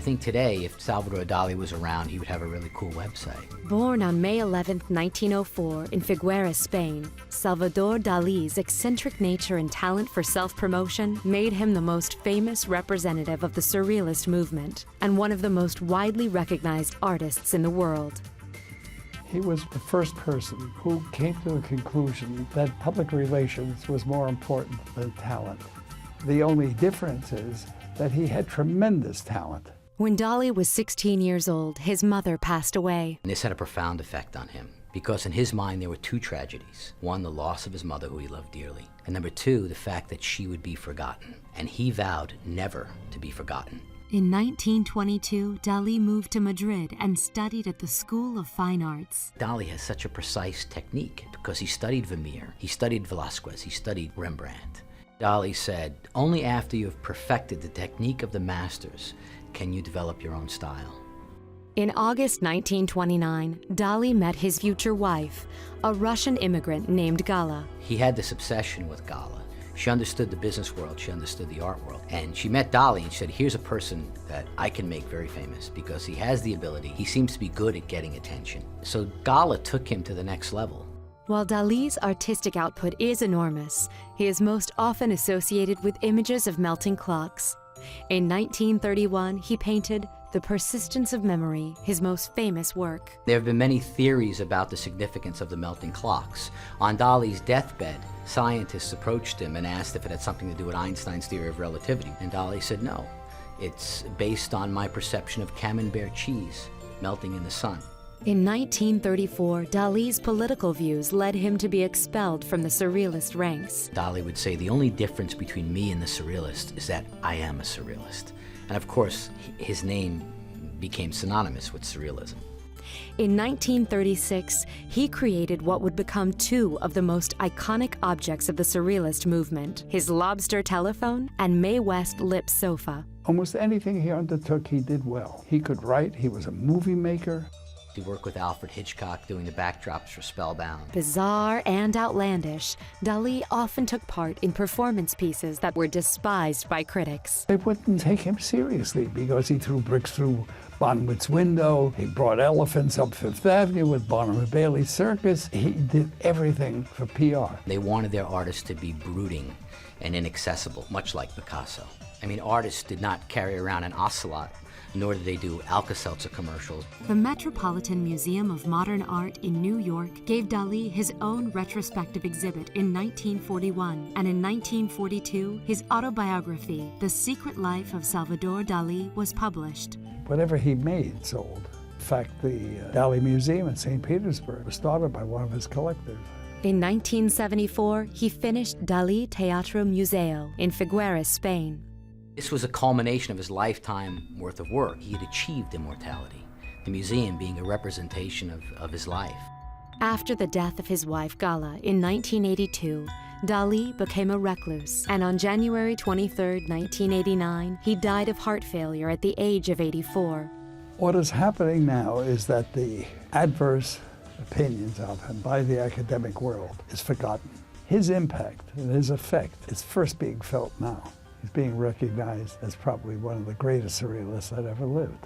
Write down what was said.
think today, if Salvador Dalí was around, he would have a really cool website. Born on May 11, 1904, in Figueres, Spain, Salvador Dalí's eccentric nature and talent for self-promotion made him the most famous representative of the Surrealist movement and one of the most widely recognized artists in the world. He was the first person who came to the conclusion that public relations was more important than talent. The only difference is that he had tremendous talent. When Dalí was 16 years old, his mother passed away. And this had a profound effect on him, because in his mind there were two tragedies. One, the loss of his mother, who he loved dearly. And number two, the fact that she would be forgotten. And he vowed never to be forgotten. In 1922, Dalí moved to Madrid and studied at the School of Fine Arts. Dalí has such a precise technique because he studied Vermeer, he studied Velázquez, he studied Rembrandt. Dalí said, only after you have perfected the technique of the masters can you develop your own style. In August 1929, Dalí met his future wife, a Russian immigrant named Gala. He had this obsession with Gala. She understood the business world, she understood the art world. And she met Dalí and she said, here's a person that I can make very famous because he has the ability, he seems to be good at getting attention. So Gala took him to the next level. While Dalí's artistic output is enormous, he is most often associated with images of melting clocks. In 1931, he painted The Persistence of Memory, his most famous work. There have been many theories about the significance of the melting clocks. On Dalí's deathbed, scientists approached him and asked if it had something to do with Einstein's theory of relativity. And Dalí said, no, it's based on my perception of camembert cheese melting in the sun. In 1934, Dalí's political views led him to be expelled from the Surrealist ranks. Dalí would say, the only difference between me and the Surrealist is that I am a Surrealist. And of course, his name became synonymous with Surrealism. In 1936, he created what would become two of the most iconic objects of the Surrealist movement, his lobster telephone and Mae West lip sofa. Almost anything he undertook, he did well. He could write, he was a movie maker. He worked with Alfred Hitchcock doing the backdrops for Spellbound. Bizarre and outlandish, Dalí often took part in performance pieces that were despised by critics. They wouldn't take him seriously because he threw bricks through Bonwit's window. He brought elephants up Fifth Avenue with Barnum & Bailey Circus. He did everything for PR. They wanted their artists to be brooding and inaccessible, much like Picasso. I mean, artists did not carry around an ocelot, nor did they do Alka-Seltzer commercials. The Metropolitan Museum of Modern Art in New York gave Dalí his own retrospective exhibit in 1941, and in 1942, his autobiography, The Secret Life of Salvador Dalí, was published. Whatever he made sold. In fact, the Dalí Museum in St. Petersburg was started by one of his collectors. In 1974, he finished Dalí Teatro Museo in Figueres, Spain. This was a culmination of his lifetime worth of work. He had achieved immortality, the museum being a representation of his life. After the death of his wife Gala in 1982, Dalí became a recluse, and on January 23, 1989, he died of heart failure at the age of 84. What is happening now is that the adverse opinions of him by the academic world is forgotten. His impact and his effect is first being felt now. He's being recognized as probably one of the greatest surrealists that ever lived.